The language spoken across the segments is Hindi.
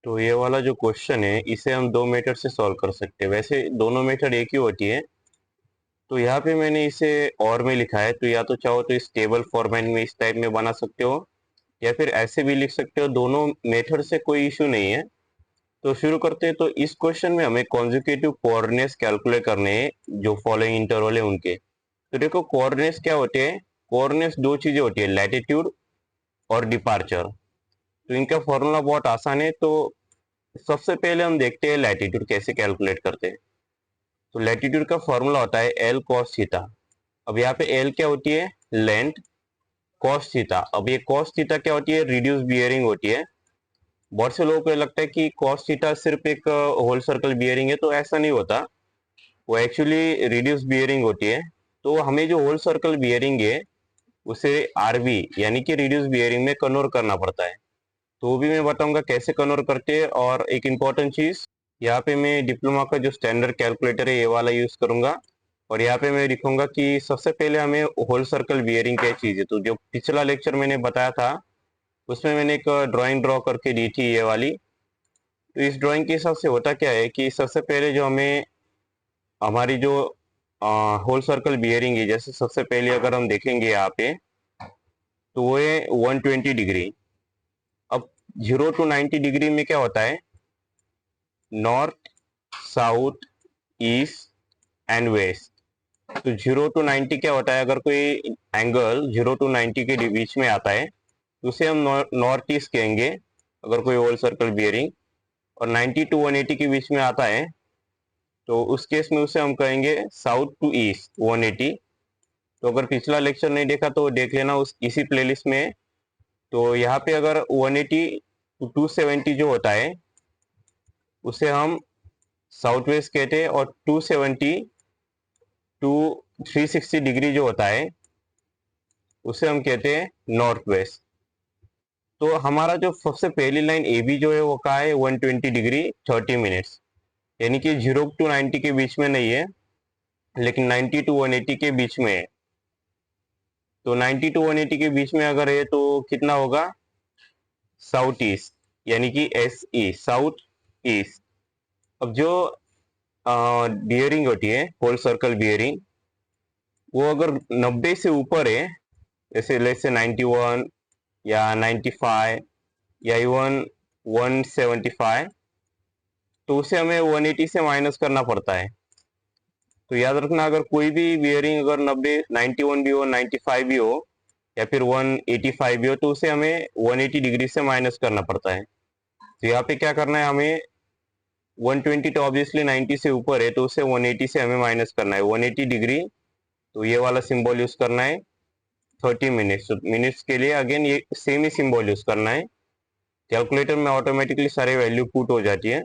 तो ये वाला जो क्वेश्चन है इसे हम दो मेथड से सॉल्व कर सकते हैं। वैसे दोनों मेथड एक ही होती है। तो यहाँ पे मैंने इसे और में लिखा है, तो या तो चाहो तो इस टेबल फॉर्मेट में इस टाइप में बना सकते हो या फिर ऐसे भी लिख सकते हो। दोनों मेथड से कोई इशू नहीं है। तो शुरू करते हैं। तो इस क्वेश्चन में हमें कॉन्जिक्यूटिव कोऑर्डिनेट्स कैलकुलेट करने हैं, जो फॉलोइंग इंटरवल है उनके। तो देखो कोऑर्डिनेट्स क्या होते हैं। कोऑर्डिनेट्स दो चीजें होती है, लैटिट्यूड और डिपार्चर। तो इनका फॉर्मूला बहुत आसान है। तो सबसे पहले हम देखते हैं लैटिट्यूड कैसे कैलकुलेट करते हैं। तो लैटिट्यूड का फॉर्मूला होता है एल कॉस थीटा। अब यहाँ पे एल क्या होती है, लेंथ। कॉस थीटा, अब ये कॉस थीटा क्या होती है, रिड्यूस बियरिंग होती है। बहुत से लोगों को लगता है कि कॉस थीटा सिर्फ एक होल सर्कल बियरिंग है, तो ऐसा नहीं होता। वो एक्चुअली रिड्यूस बियरिंग होती है। तो हमें जो होल सर्कल बियरिंग है उसे आरबी यानी कि रिड्यूस बियरिंग में कन्वर्ट करना पड़ता है। तो वो भी मैं बताऊंगा कैसे कन्वर्ट करते हैं। और एक इम्पॉर्टेंट चीज, यहाँ पे मैं डिप्लोमा का जो स्टैंडर्ड कैलकुलेटर है ये वाला यूज करूंगा। और यहाँ पे मैं लिखूंगा कि सबसे पहले हमें होल सर्कल बियरिंग क्या चीज है। तो जो पिछला लेक्चर मैंने बताया था उसमें मैंने एक ड्राइंग ड्रॉ करके दी थी ये वाली। तो इस ड्राइंग के हिसाब से होता क्या है कि सबसे पहले जो हमें हमारी जो होल सर्कल बियरिंग है, जैसे सबसे पहले अगर हम देखेंगे यहाँ पे तो वो है 120 डिग्री। अब 0 to 90 डिग्री में क्या होता है, north, south, east and west. तो 0 to 90 क्या होता है, अगर कोई एंगल 0 to 90 के बीच में आता है तो उसे हम नॉर्थ ईस्ट कहेंगे, अगर कोई होल सर्कल बियरिंग। और 90 to 180 के बीच में आता है तो उस केस में उसे हम कहेंगे साउथ टू ईस्ट 180। तो अगर पिछला लेक्चर नहीं देखा तो देख लेना उस इसी प्लेलिस्ट में। तो यहाँ पे अगर 180 to 270 जो होता है उसे हम साउथ वेस्ट कहते हैं, और 270 टू 360 डिग्री जो होता है उसे हम कहते हैं नॉर्थ वेस्ट। तो हमारा जो सबसे पहली लाइन ए बी जो है वो कहा है 120 डिग्री 30 मिनट्स, यानी कि 0 to 90 के बीच में नहीं है लेकिन 90 to 180 के बीच में है। तो 90 to 180 के बीच में अगर है तो कितना होगा, साउथ ईस्ट, यानी कि एस ई, साउथ ईस्ट। अब जो बियरिंग होती है होल सर्कल बियरिंग, वो अगर 90 से ऊपर है, जैसे लेट्स से 91 या 95 या इवन 175, तो उसे हमें 180 से माइनस करना पड़ता है। तो याद रखना, अगर कोई भी बियरिंग अगर 90 91 भी हो, 95 भी हो या फिर 185 भी हो, तो उसे हमें 180 डिग्री से माइनस करना पड़ता है। तो यहाँ पे क्या करना है, हमें 120 तो ऑब्वियसली 90 से ऊपर है तो उसे 180 से हमें माइनस करना है 180 डिग्री। तो ये वाला सिंबल यूज करना है 30 मिनट्स। तो मिनट्स के लिए अगेन ये सेम ही सिंबल यूज करना है। कैलकुलेटर में ऑटोमेटिकली सारे वैल्यू पुट हो जाती है।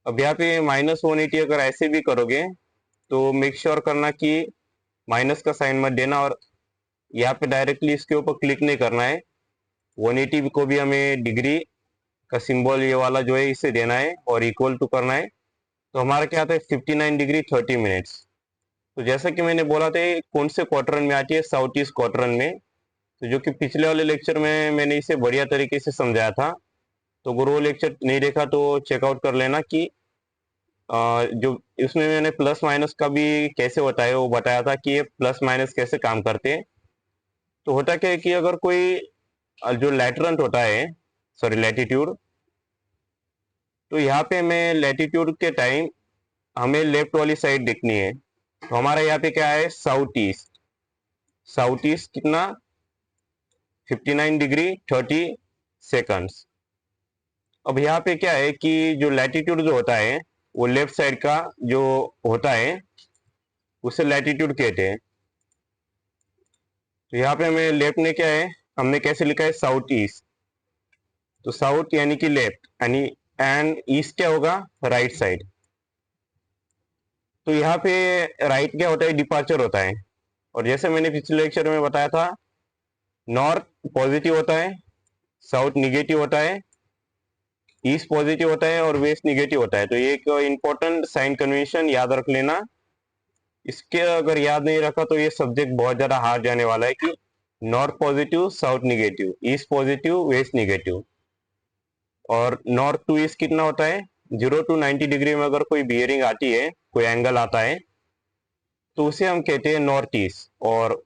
अब यहाँ पे -180 अगर ऐसे भी करोगे तो मेक श्योर करना कि माइनस का साइन मत देना, और यहाँ पे डायरेक्टली इसके ऊपर क्लिक नहीं करना है। 180 को भी हमें डिग्री का सिंबल ये वाला जो है इसे देना है और इक्वल टू करना है। तो हमारा क्या आता है 59 डिग्री 30 मिनट्स। तो जैसा कि मैंने बोला था ये कौन से क्वार्टर में आती है, साउथ ईस्ट क्वार्टर में। तो जो कि पिछले वाले लेक्चर में मैंने इसे बढ़िया तरीके से समझाया था। तो अगर वो लेक्चर नहीं देखा तो चेकआउट कर लेना कि जो इसमें मैंने प्लस माइनस का भी कैसे होता है वो बताया था कि ये प्लस माइनस कैसे काम करते हैं। तो होता क्या है कि अगर कोई जो लैटेरेंट होता है, सॉरी लैटिट्यूड, तो यहाँ पे हमें लैटिट्यूड के टाइम हमें लेफ्ट वाली साइड देखनी है। तो हमारा यहाँ पे क्या है, साउथ ईस्ट। साउथ ईस्ट कितना, 59 डिग्री 30 सेकंड्स। अब यहाँ पे क्या है कि जो लैटिट्यूड जो होता है वो लेफ्ट साइड का जो होता है उसे लैटिट्यूड कहते हैं। तो यहाँ पे हमें लेफ्ट में क्या है, हमने कैसे लिखा है साउथ ईस्ट। तो साउथ यानी कि लेफ्ट, यानी एंड ईस्ट क्या होगा, राइट साइड। तो यहाँ पे राइट क्या होता है, डिपार्चर होता है। और जैसे मैंने पिछले लेक्चर में बताया था, नॉर्थ पॉजिटिव होता है, साउथ निगेटिव होता है, ईस्ट पॉजिटिव होता है और वेस्ट निगेटिव होता है। तो ये एक इंपॉर्टेंट साइन कन्वेंशन याद रख लेना। इसके अगर याद नहीं रखा तो ये सब्जेक्ट बहुत ज्यादा हार्ड जाने वाला है कि north positive south negative, east positive west negative. और नॉर्थ टू ईस्ट कितना होता है, 0 to 90 डिग्री में अगर कोई बियरिंग आती है, कोई एंगल आता है, तो उसे हम कहते हैं नॉर्थ ईस्ट। और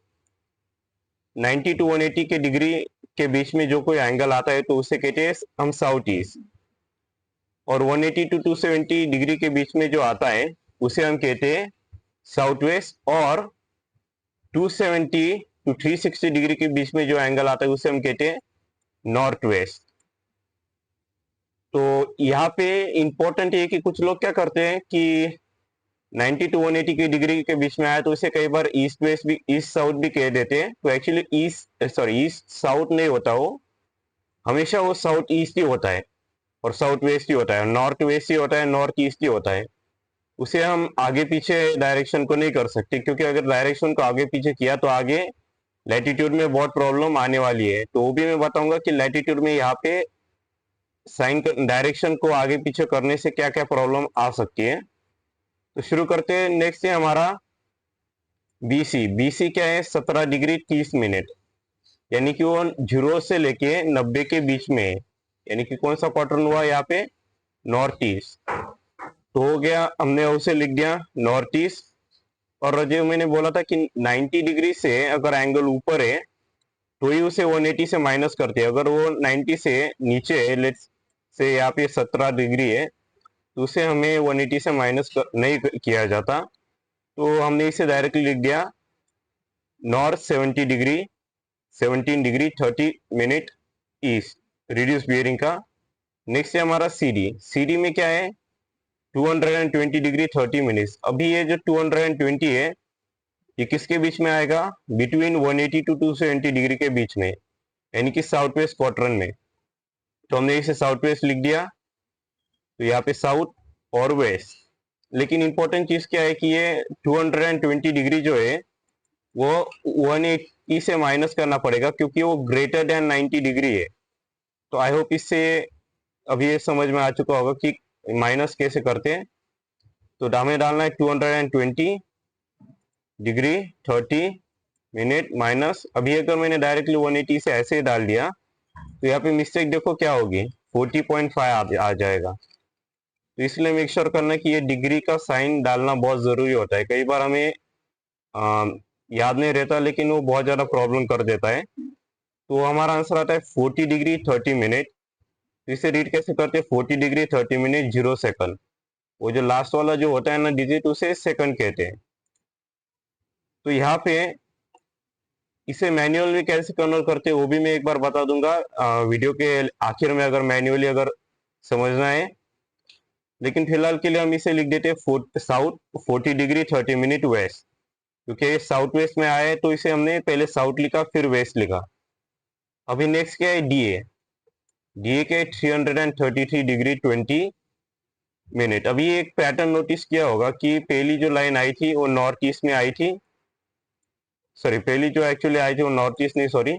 90 to 180 के डिग्री के बीच में जो कोई एंगल आता है तो उसे कहते हैं हम साउथ ईस्ट। और 180 to 270 डिग्री के बीच में जो आता है उसे हम कहते हैं साउथ वेस्ट। और 270 to 360 डिग्री के बीच में जो एंगल आता है उसे हम कहते हैं नॉर्थ वेस्ट। तो यहाँ पे इंपॉर्टेंट है कि कुछ लोग क्या करते हैं कि 90 to 180 की डिग्री के बीच में आया तो इसे कई बार ईस्ट वेस्ट भी, ईस्ट साउथ भी कह देते हैं। तो एक्चुअली ईस्ट साउथ नहीं होता, वो हमेशा वो साउथ ईस्ट ही होता है और साउथ वेस्ट ही होता है, नॉर्थ वेस्ट ही होता है, नॉर्थ ईस्ट ही होता है। उसे हम आगे पीछे डायरेक्शन को नहीं कर सकते, क्योंकि अगर डायरेक्शन को आगे पीछे किया तो आगे लैटिट्यूड में बहुत प्रॉब्लम आने वाली है। तो वो भी मैं बताऊंगा कि लैटिट्यूड में यहाँ पे साइन डायरेक्शन को आगे पीछे करने से क्या क्या प्रॉब्लम आ सकती है। तो शुरू करते हैं। नेक्स्ट है हमारा बीसी। बीसी क्या है, 17 डिग्री 30 मिनट, यानी कि वो 0 से लेके 90 के बीच में है। यानी कि कौन सा क्वार्टर हुआ यहाँ पे, नॉर्थ ईस्ट। तो हो गया, हमने उसे लिख दिया नॉर्थ ईस्ट। और जो मैंने बोला था कि 90 डिग्री से अगर एंगल ऊपर है तो ही उसे 180 से माइनस करते हैं। अगर वो 90 से नीचे है, लेट्स से यहाँ पे 17 डिग्री है, तो उसे हमें 180 से माइनस नहीं किया जाता। तो हमने इसे डायरेक्टली लिख दिया north 17 degree 30 minute east, reduce bearing का। नेक्स्ट है हमारा सीडी। सीडी में क्या है, 220 डिग्री 30 मिनट्स। अभी ये जो 220 है ये किसके बीच में आएगा, बिटवीन 180 to 270 डिग्री के बीच में, यानी कि साउथ वेस्ट क्वार्टर में। तो हमने इसे साउथ वेस्ट लिख दिया। तो यहाँ पे साउथ और वेस्ट। लेकिन इंपॉर्टेंट चीज क्या है कि ये 220 डिग्री जो है वो 180 से माइनस करना पड़ेगा, क्योंकि वो ग्रेटर देन 90 डिग्री है। तो आई होप इससे अभी ये समझ में आ चुका होगा कि माइनस कैसे करते हैं। तो हमें डालना है 220 डिग्री 30 मिनट माइनस। अभी अगर मैंने डायरेक्टली 180 से ऐसे ही डाल दिया तो यहाँ पे मिस्टेक देखो क्या होगी, 40.5 आ जाएगा। तो इसलिए मेक श्योर करना कि ये डिग्री का साइन डालना बहुत जरूरी होता है। कई बार हमें याद नहीं रहता, लेकिन वो बहुत ज्यादा प्रॉब्लम कर देता है। तो हमारा आंसर आता है 40 डिग्री 30 मिनट। तो इसे रीड कैसे करते हैं, 40 डिग्री 30 मिनट 0 सेकंड। वो जो लास्ट वाला जो होता है ना डिजिट, उसे सेकंड कहते हैं। तो यहाँ पे इसे मैन्युअल में कैसे कन्वर्ट करते हैं वो भी मैं एक बार बता दूंगा वीडियो के आखिर में, अगर मैन्युअली अगर समझना है। लेकिन फिलहाल के लिए हम इसे लिख देते हैं साउथ 40 डिग्री 30 मिनट वेस्ट, क्योंकि ये साउथ वेस्ट में आया है तो इसे हमने पहले साउथ लिखा फिर वेस्ट लिखा। अभी नेक्स्ट क्या है, डीए। डीए के 333 डिग्री 20 मिनट। अभी एक पैटर्न नोटिस किया होगा कि पहली जो लाइन आई थी वो नॉर्थ ईस्ट में आई थी, सॉरी पहली जो एक्चुअली आई थी वो नॉर्थ ईस्ट नहीं, सॉरी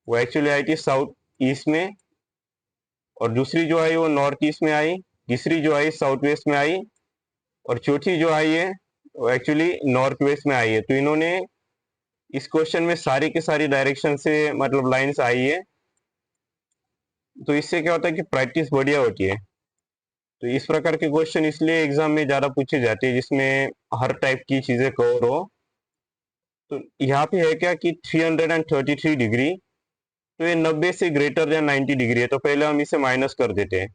वो एक्चुअली आई थी साउथ ईस्ट में। और दूसरी जो आई वो नॉर्थ ईस्ट में आई, तीसरी जो आई साउथ वेस्ट में आई, और चौथी जो आई है वो एक्चुअली नॉर्थ वेस्ट में आई है। तो इन्होंने इस क्वेश्चन में सारी की सारी डायरेक्शन से मतलब लाइंस आई है। तो इससे क्या होता है कि प्रैक्टिस बढ़िया होती है। तो इस प्रकार के क्वेश्चन इसलिए एग्जाम में ज्यादा पूछे जाते हैं जिसमें हर टाइप की चीजें कवर हो। तो यहाँ पे है क्या कि 333 डिग्री, तो ये 90 से ग्रेटर देन 90 डिग्री है। तो पहले हम इसे माइनस कर देते हैं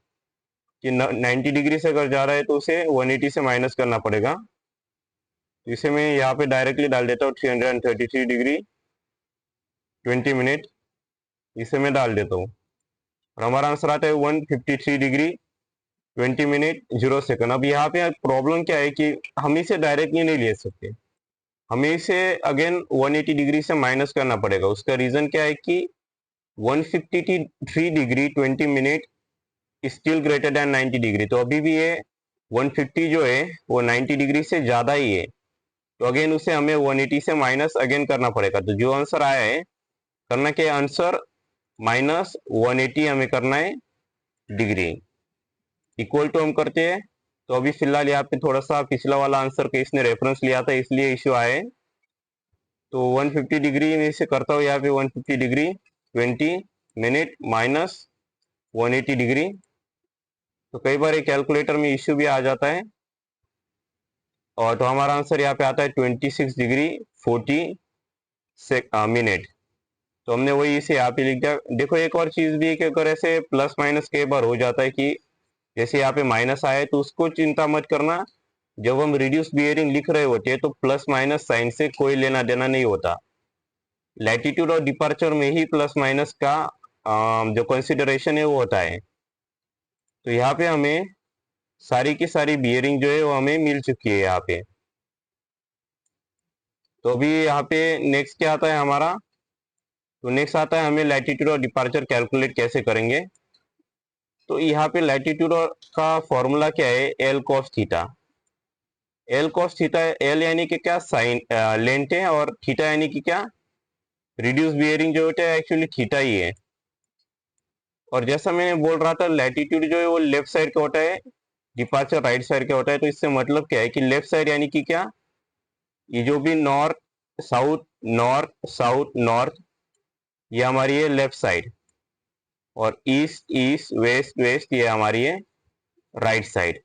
कि 90 डिग्री से अगर जा रहा है तो उसे 180 से माइनस करना पड़ेगा। तो इसे मैं यहाँ पे डायरेक्टली डाल देता हूँ 333 डिग्री 20 मिनट, इसे मैं डाल देता हूँ और हमारा आंसर आता है 153 डिग्री 20 मिनट 0 सेकंड। अब यहाँ पे प्रॉब्लम क्या है कि हम इसे डायरेक्टली नहीं ले सकते, हमें इसे अगेन 180 डिग्री से माइनस करना पड़ेगा। उसका रीजन क्या है कि 153 degree 20 minute still greater than 90 degree. तो अभी भी ये 150 जो है वो 90 डिग्री से ज्यादा ही है। तो अगेन उसे हमें 180 से माइनस अगेन करना पड़ेगा। तो जो आंसर आया है, करना क्या, आंसर माइनस 180 हमें करना है डिग्री, इक्वल टू हम करते हैं। तो अभी फिलहाल यहाँ पे थोड़ा सा पिछला वाला आंसर के इसने रेफरेंस लिया था इसलिए इश्यू आए। तो 150 डिग्री में इसे करता हूँ यहाँ पे 150 डिग्री 20 मिनट माइनस 180 डिग्री। तो कई बार ये कैलकुलेटर में इश्यू भी आ जाता है। और तो हमारा आंसर यहाँ पे आता है 26 डिग्री 40 मिनट। तो हमने वही इसे यहाँ पे लिख दिया। देखो एक और चीज भी है कि अगर ऐसे प्लस माइनस कई बार हो जाता है कि जैसे यहाँ पे माइनस आया है तो उसको चिंता मत करना। जब हम रिड्यूस बियरिंग लिख रहे होते हैं तो प्लस माइनस साइन से कोई लेना देना नहीं होता। लैटिट्यूड और डिपार्चर में ही प्लस माइनस का जो कंसिडरेशन है वो होता है। तो यहाँ पे हमें सारी की सारी बियरिंग जो है वो हमें मिल चुकी है यहाँ पे। तो अभी यहाँ पे नेक्स्ट क्या आता है हमारा, तो नेक्स्ट आता है हमें लैटिट्यूड और डिपार्चर कैलकुलेट कैसे करेंगे। तो यहाँ पे लैटिट्यूड का फॉर्मूला क्या है, L cos theta. L cos theta, L यानी कि क्या साइन लेंथ है, और थीटा यानी कि क्या रिड्यूस बियरिंग जो होता है एक्चुअली थीटा ही है। और जैसा मैंने बोल रहा था लैटिट्यूड जो है वो लेफ्ट साइड का होता है, डिपार्चर राइट साइड का होता है। तो इससे मतलब क्या है कि लेफ्ट साइड यानी कि क्या, ये जो भी north south north south north, ये हमारी है लेफ्ट साइड, और ईस्ट ईस्ट वेस्ट वेस्ट ये हमारी है राइट साइड।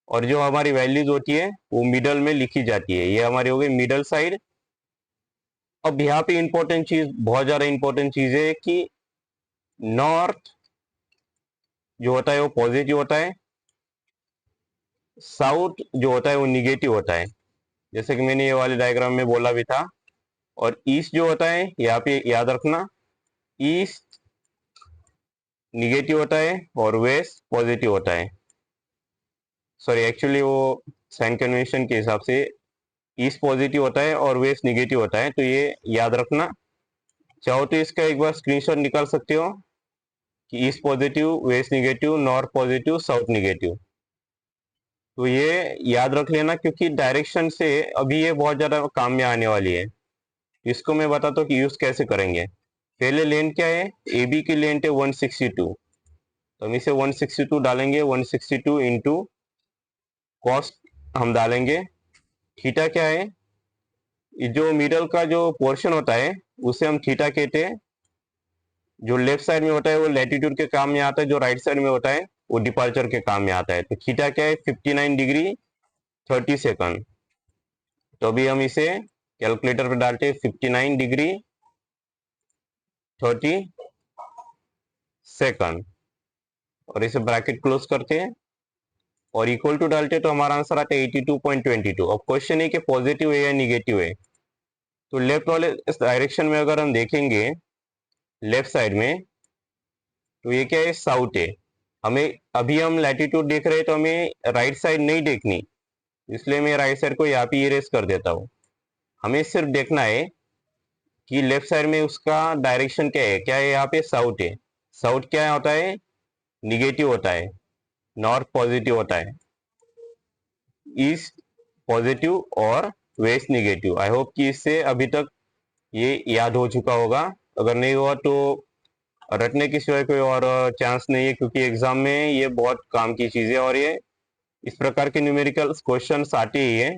और जो हमारी वैल्यूज होती है वो मिडल में लिखी जाती है, ये हमारी हो गई मिडल साइड। अब यहाँ पे इंपॉर्टेंट चीज, बहुत ज्यादा इंपॉर्टेंट चीज है कि नॉर्थ जो होता है वो पॉजिटिव होता है, साउथ जो होता है वो निगेटिव होता है, जैसे कि मैंने ये वाले डायग्राम में बोला भी था। और ईस्ट जो होता है यहाँ पे याद रखना, ईस्ट निगेटिव होता है और वेस्ट पॉजिटिव होता है। सॉरी एक्चुअली वो साइन कन्वेंशन के हिसाब से ईस्ट पॉजिटिव होता है और वेस्ट निगेटिव होता है, तो ये याद रखना। चाहो तो इसका एक बार स्क्रीनशॉट निकाल सकते हो कि east positive west negative north positive south negative. तो ये याद रख लेना क्योंकि डायरेक्शन से अभी ये बहुत ज्यादा काम में आने वाली है। इसको मैं बताता हूँ कि यूज कैसे करेंगे। पहले लेंथ क्या है, ए बी की लेंथ है 162, तो हम इसे 162 डालेंगे, 162 इंटू कॉस्ट हम डालेंगे। थीटा क्या है, ये जो मिडल का जो पोर्शन होता है उसे हम थीटा कहते हैं। जो लेफ्ट साइड में होता है वो लैटिट्यूड के काम में आता है, जो राइट साइड में होता है वो डिपार्चर के काम में आता है। तो थीटा क्या है, 59 डिग्री 30 सेकंड। तो अभी हम इसे कैलकुलेटर पे डालते हैं, 59 डिग्री 30 सेकंड, और इसे ब्रैकेट क्लोज करते हैं और इक्वल टू डालते हैं, तो हमारा आंसर आता है 82.22। अब क्वेश्चन है कि पॉजिटिव है या निगेटिव है। तो लेफ्ट वाले इस डायरेक्शन में अगर हम देखेंगे लेफ्ट साइड में, तो ये क्या है, साउथ है। हमें अभी हम लैटिट्यूड देख रहे हैं तो हमें राइट साइड नहीं देखनी, इसलिए मैं राइट साइड को यहाँ पे इरेज कर देता हूँ। हमें सिर्फ देखना है कि लेफ्ट साइड में उसका डायरेक्शन क्या है यहाँ पे साउथ है। साउथ क्या होता है, निगेटिव होता है, नॉर्थ पॉजिटिव होता है, ईस्ट पॉजिटिव और वेस्ट निगेटिव। आई होप कि इससे अभी तक ये याद हो चुका होगा। अगर नहीं हुआ तो रटने की सिवाय कोई और चांस नहीं है, क्योंकि एग्जाम में ये बहुत काम की चीज है और ये इस प्रकार के न्यूमेरिकल क्वेश्चन आते ही है।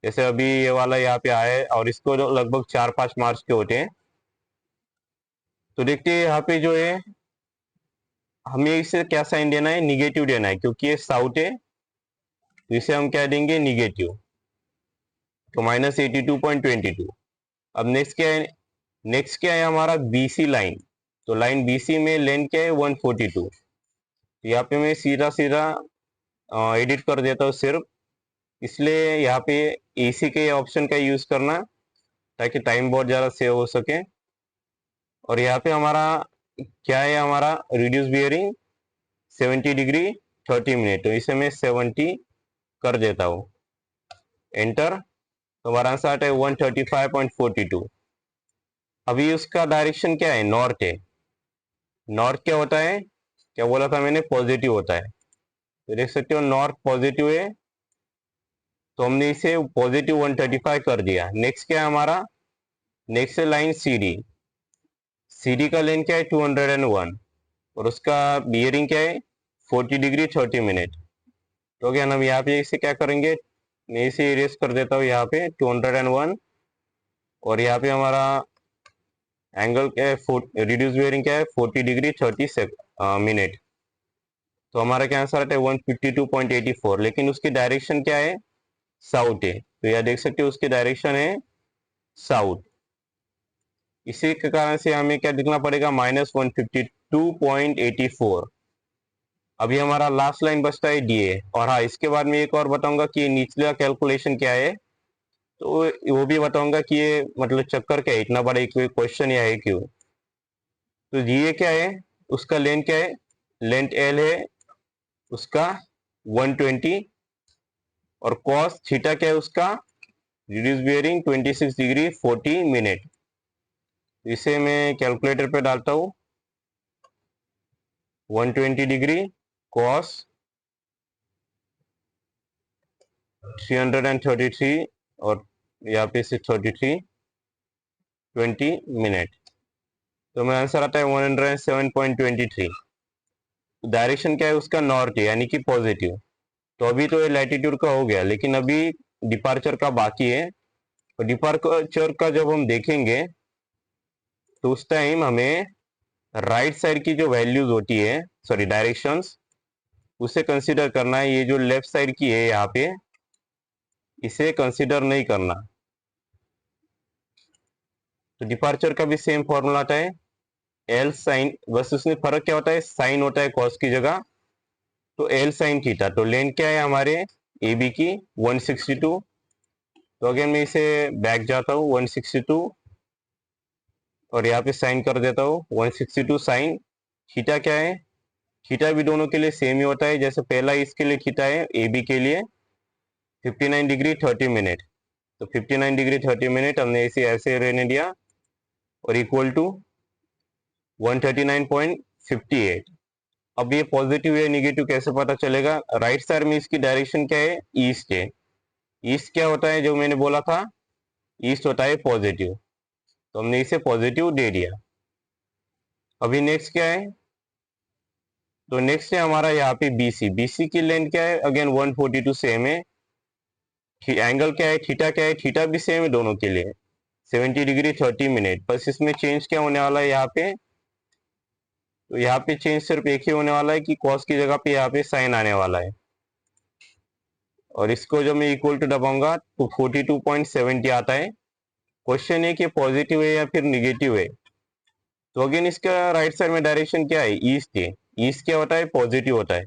जैसे अभी ये वाला यहाँ पे आया है और इसको लगभग 4-5 मार्क्स के होते हैं। तो देखते हैं यहाँ पे जो है हमें इसे क्या साइन देना है, निगेटिव देना है, क्योंकि ये साउथ है तो इसे हम क्या देंगे, निगेटिव। तो -82.22। अब नेक्स्ट क्या है, नेक्स्ट क्या है हमारा बीसी लाइन। तो लाइन बीसी में लेंथ क्या है, 142। तो यहाँ पे मैं सीधा सीधा एडिट कर देता हूँ सिर्फ, इसलिए यहाँ पे एसी के ऑप्शन का यूज करना ताकि टाइम बहुत ज़्यादा सेव हो सके। और यहाँ पे हमारा क्या है, हमारा रिड्यूस बियरिंग 70 डिग्री 30 मिनट, तो इसे मैं 70 कर देता हूँ, एंटर। तो हमारा आंसर आता है 135.42। अभी उसका डायरेक्शन क्या है, नॉर्थ है। नॉर्थ क्या होता है, क्या बोला था मैंने, पॉजिटिव होता है। तो देख सकते हो नॉर्थ पॉजिटिव है, तो हमने इसे पॉजिटिव 135 कर दिया। नेक्स्ट क्या है हमारा, नेक्स्ट है line C D. C D का लेंथ क्या है, 201, और उसका बियरिंग क्या है, 40 डिग्री 30 मिनट। तो क्या हम यहाँ पे इसे क्या करेंगे, मैं इसे इरेज कर देता हूँ यहाँ पे 201, और यहाँ पे हमारा एंगल क्या है, रिड्यूस बियरिंग क्या है, 40 डिग्री 30 मिनट। तो हमारा क्या आंसर आता है 152.84, लेकिन उसकी डायरेक्शन क्या है, साउथ है। तो यह देख सकते हो उसकी डायरेक्शन है साउथ। इसी के कारण से हमें क्या लिखना पड़ेगा, -152.84। अभी हमारा लास्ट लाइन बचता है डीए। और हाँ, इसके बाद में एक और बताऊंगा कि निचला कैलकुलेशन क्या है, तो वो भी बताऊंगा कि ये मतलब चक्कर क्या है, इतना बड़ा एक क्वेश्चन यह है क्यों। तो डीए क्या है, उसका लेंथ क्या है, लेंथ एल है उसका 120, और कॉस थीटा क्या है उसका, रिड्यूस बियरिंग 26 डिग्री 40 मिनट। इसे मैं कैलकुलेटर पे डालता हूँ, 120 डिग्री कॉस 333, और यहाँ पे 633 20 मिनट। तो मेरा आंसर आता है 107.23। डायरेक्शन क्या है उसका, नॉर्थ है, यानी कि पॉजिटिव। तो अभी तो ये लैटिट्यूड का हो गया, लेकिन अभी डिपार्चर का बाकी है। तो डिपार्चर का जब हम देखेंगे तो उस टाइम हमें राइट साइड की जो वैल्यूज होती है, सॉरी डायरेक्शंस, उसे कंसीडर करना है। ये जो लेफ्ट साइड की है यहाँ पे, इसे कंसीडर नहीं करना। तो डिपार्चर का भी सेम फॉर्मूला आता है, एल साइन, बस उसमें फर्क क्या होता है, साइन होता है कॉस की जगह, तो एल साइन थीटा। तो लेंथ क्या है हमारे ए बी की, 162। तो अगेन मैं इसे बैक जाता हूँ 162, और यहाँ पे साइन कर देता हूँ 162 साइन। थीटा क्या है, थीटा भी दोनों के लिए सेम ही होता है, जैसे पहला इसके लिए थीटा है ए बी के लिए 59 डिग्री 30 मिनट। तो 59 डिग्री 30 मिनट हमने इसे ऐसे रहने दिया, और इक्वल टू 139.58। अब ये पॉजिटिव या निगेटिव कैसे पता चलेगा, राइट साइड में इसकी डायरेक्शन क्या है, ईस्ट है। ईस्ट क्या होता है, जो मैंने बोला था, ईस्ट होता है पॉजिटिव। तो हमने इसे पॉजिटिव दे दिया। अभी नेक्स्ट क्या है, तो नेक्स्ट है हमारा यहाँ पे बीसी। बीसी की लेंथ क्या है, अगेन 142 सेम है। एंगल क्या है, थीटा क्या है, थीटा भी सेम है दोनों के लिए, 70 डिग्री 30 मिनट। बस इसमें चेंज क्या होने वाला है यहाँ पे, तो यहाँ पे चेंज सिर्फ एक ही होने वाला है कि कॉस की जगह पे यहाँ पे साइन आने वाला है। और इसको जब मैं इक्वल टू दबाऊंगा तो 42.70 आता है। क्वेश्चन है कि पॉजिटिव है या फिर निगेटिव है। तो अगेन इसका राइट साइड में डायरेक्शन क्या है, ईस्ट है। ईस्ट क्या होता है, पॉजिटिव होता है।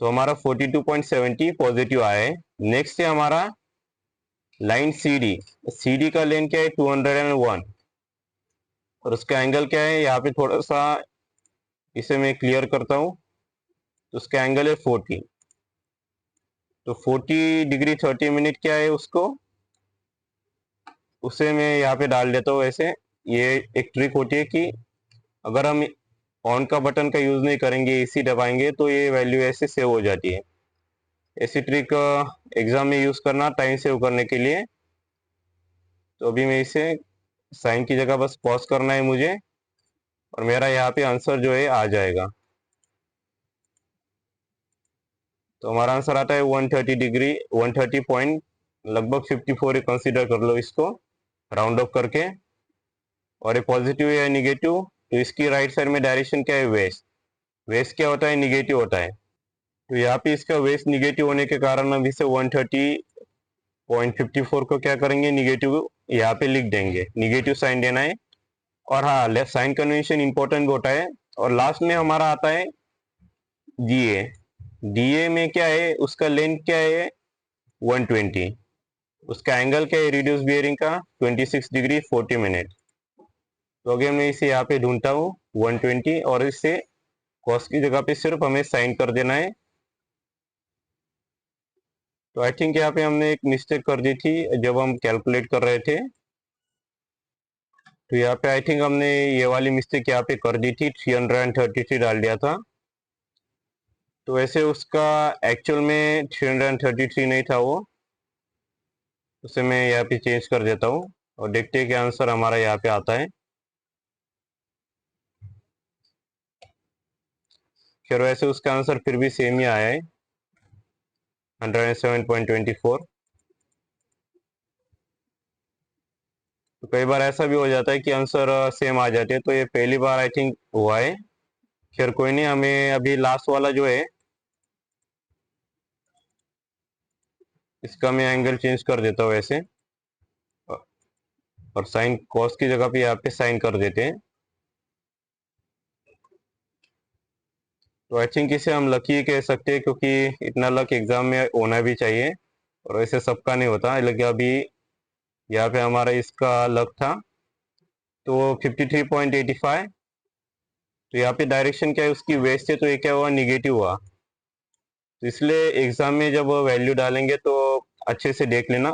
तो हमारा 42.70 पॉजिटिव आया है। नेक्स्ट है हमारा line C D. C D का लेंथ क्या है, 201, और उसका एंगल क्या है, यहाँ पे थोड़ा सा इसे मैं क्लियर करता हूँ। तो उसका एंगल है 40। तो 40 डिग्री 30 मिनट क्या है उसको, उसे मैं यहाँ पे डाल देता हूँ ऐसे। ये एक ट्रिक होती है कि अगर हम ऑन का बटन का यूज नहीं करेंगे, इसी दबाएंगे, तो ये वैल्यू ऐसे सेव हो जाती है। ऐसी ट्रिक एग्जाम में यूज करना टाइम सेव करने के लिए। तो अभी मैं इसे साइन की जगह बस पॉज करना है मुझे, और मेरा यहाँ पे आंसर जो है आ जाएगा। तो हमारा आंसर आता है 130 डिग्री 130 पॉइंट लगभग 54 कंसीडर कर लो इसको राउंड ऑफ करके। और ये पॉजिटिव या निगेटिव, तो इसकी राइट साइड में डायरेक्शन क्या है, वेस्ट। वेस्ट क्या होता है, निगेटिव होता है। तो यहाँ पे इसका वेस्ट निगेटिव होने के कारण हम इसे 130.54 को क्या करेंगे, निगेटिव यहाँ पे लिख देंगे, निगेटिव साइन देना है। और हाँ, लेफ्ट साइन कन्वेंशन इंपॉर्टेंट होता है। और लास्ट में हमारा आता है डीए। डीए में क्या है, उसका लेंथ क्या है 120, उसका एंगल क्या है रिड्यूस बियरिंग का 26 डिग्री 40 मिनट। तो अगेन मैं इसे यहाँ पे ढूंढता हूँ 120, और इससे कॉस की जगह पे सिर्फ हमें साइन कर देना है। तो आई थिंक यहाँ पे हमने एक मिस्टेक कर दी थी जब हम कैलकुलेट कर रहे थे। तो यहाँ पे आई थिंक हमने ये वाली मिस्टेक यहाँ पे कर दी थी, 333 डाल दिया था। तो वैसे उसका एक्चुअल में 333 नहीं था वो, उसे मैं यहाँ पे चेंज कर देता हूँ, और देखते हैं कि आंसर हमारा यहाँ पे आता है। खैर वैसे उसका आंसर फिर भी सेम ही आया है, 107.24। तो कई बार ऐसा भी हो जाता है कि आंसर सेम आ जाते हैं, तो ये पहली बार आई थिंक हुआ है। खैर कोई नहीं, हमें अभी लास्ट वाला जो है इसका मैं एंगल चेंज कर देता हूँ ऐसे, और साइन कॉस की जगह पे यहाँ पे साइन कर देते हैं। तो आई थिंक इसे हम लकी कह सकते हैं, क्योंकि इतना लक एग्जाम में होना भी चाहिए, और वैसे सबका नहीं होता। लेकिन अभी यहाँ पे हमारा इसका लक था, तो 53.85। तो यहाँ पे डायरेक्शन क्या है उसकी, वेस्ट है, तो ये क्या हुआ, निगेटिव हुआ। तो इसलिए एग्जाम में जब वैल्यू डालेंगे तो अच्छे से देख लेना।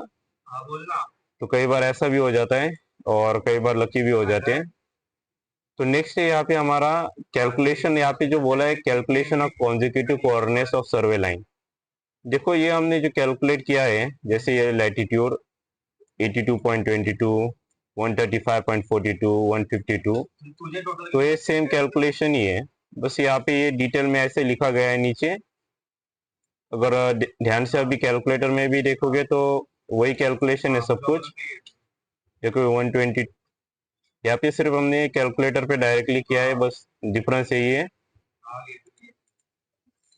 हाँ बोलना। तो कई बार ऐसा भी हो जाता है, और कई बार लकी भी हो जाते हैं। तो नेक्स्ट है यहाँ पे हमारा कैलकुलेशन। यहाँ पे जो बोला है, calculation of consecutive coordinates of survey line. देखो ये हमने जो कैलकुलेट किया है, जैसे ये लैटिट्यूड 82.22, 135.42, 152, तो ये सेम कैलकुलेशन ही है, बस यहाँ पे ये डिटेल में ऐसे लिखा गया है नीचे। अगर ध्यान से अभी कैलकुलेटर में भी देखोगे तो वही कैलकुलेशन है सब कुछ। देखो 120, यहाँ पे सिर्फ हमने कैलकुलेटर पे डायरेक्टली किया है, बस डिफरेंस यही है।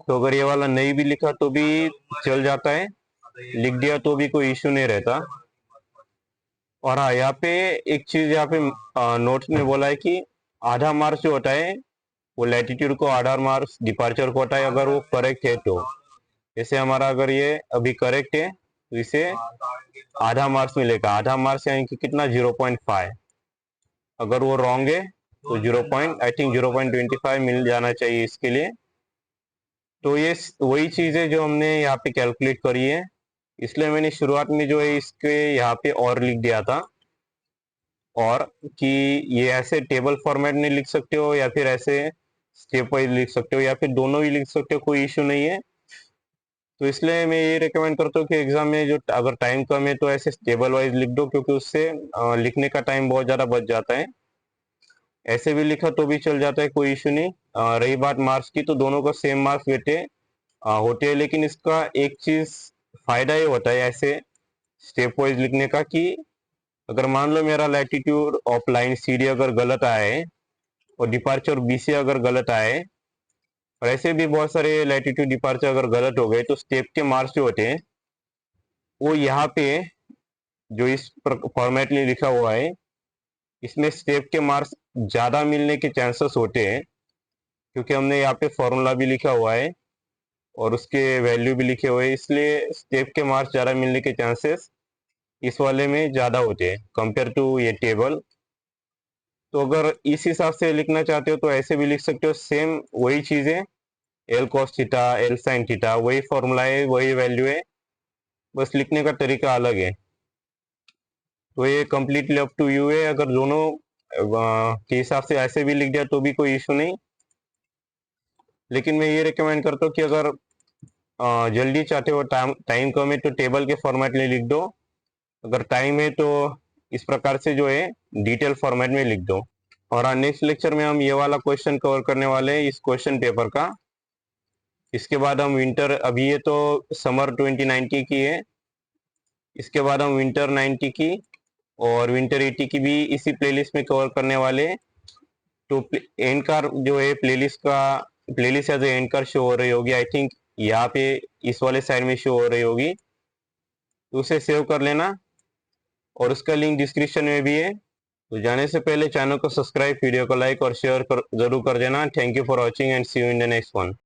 तो अगर ये वाला नहीं भी लिखा तो भी चल जाता है, लिख दिया तो भी कोई इश्यू नहीं रहता। और हाँ, यहाँ पे एक चीज यहाँ पे नोट्स में बोला है कि आधा मार्क्स जो होता है वो लैटिट्यूड को, आधा मार्क्स डिपार्चर को होता है, अगर वो करेक्ट है तो। जैसे हमारा अगर ये अभी करेक्ट है तो इसे आधा मार्क्स मिलेगा। आधा मार्क्स यानी कि कितना, 0.5। अगर वो रॉन्ग है तो 0.25 मिल जाना चाहिए इसके लिए। तो ये वही चीज है जो हमने यहाँ पे कैलकुलेट करी है, इसलिए मैंने शुरुआत में जो है इसके यहाँ पे और लिख दिया था। और कि ये ऐसे टेबल फॉर्मेट में लिख सकते हो, या फिर ऐसे स्टेप वाइज लिख सकते हो, या फिर दोनों ही लिख सकते हो, कोई इश्यू नहीं है। तो इसलिए मैं ये रिकमेंड करता हूँ कि एग्जाम में जो अगर टाइम कम है तो ऐसे टेबल वाइज लिख दो, क्योंकि उससे लिखने का टाइम बहुत ज़्यादा बच जाता है। ऐसे भी लिखा तो भी चल जाता है, कोई इश्यू नहीं। रही बात मार्क्स की, तो दोनों का सेम मार्क्स होते हैं, लेकिन इसका एक चीज फायदा ये होता है ऐसे स्टेप वाइज लिखने का, कि अगर मान लो मेरा latitude of line C D अगर गलत आया है, और डिपार्चर बी सी अगर गलत आया है, और ऐसे भी बहुत सारे लैटिट्यूड डिपार्चर अगर गलत हो गए, तो स्टेप के मार्क्स जो होते हैं वो यहाँ पे जो इस फॉर्मेट में लिखा हुआ है, इसमें स्टेप के मार्क्स ज्यादा मिलने के चांसेस होते हैं, क्योंकि हमने यहाँ पे फॉर्मूला भी लिखा हुआ है और उसके वैल्यू भी लिखे हुए हैं, इसलिए स्टेप के मार्क्स ज्यादा मिलने के चांसेस इस वाले में ज्यादा होते हैं कंपेयर टू ये टेबल। तो अगर इस हिसाब से लिखना चाहते हो तो ऐसे भी लिख सकते हो, सेम वही चीजें, L cos theta, L sine theta, वही फॉर्मूला है, वही वैल्यू है, बस लिखने का तरीका अलग है। तो ये कम्प्लीटली अप टू यू है, अगर दोनों के हिसाब से ऐसे भी लिख दिया तो भी कोई इशू नहीं। लेकिन मैं ये रिकमेंड करता हूँ कि अगर जल्दी चाहते हो, टाइम कम है, तो टेबल के फॉर्मेट में लिख दो। अगर टाइम है तो इस प्रकार से जो है डिटेल फॉर्मेट में लिख दो। और नेक्स्ट लेक्चर में हम ये वाला क्वेश्चन कवर करने वाले हैं, इस क्वेश्चन पेपर का। इसके बाद हम विंटर, अभी ये तो समर 2090 की है, इसके बाद हम विंटर 90 की और विंटर 80 की भी इसी प्लेलिस्ट में कवर करने वाले हैं। तो एंड कार जो है playlist as end card show हो रही होगी, आई थिंक यहाँ पे इस वाले साइड में शो हो रही होगी, तो उसे सेव कर लेना, और उसका लिंक डिस्क्रिप्शन में भी है। तो जाने से पहले चैनल को सब्सक्राइब, वीडियो को लाइक और शेयर जरूर कर देना। Thank you for watching and see you in the next one.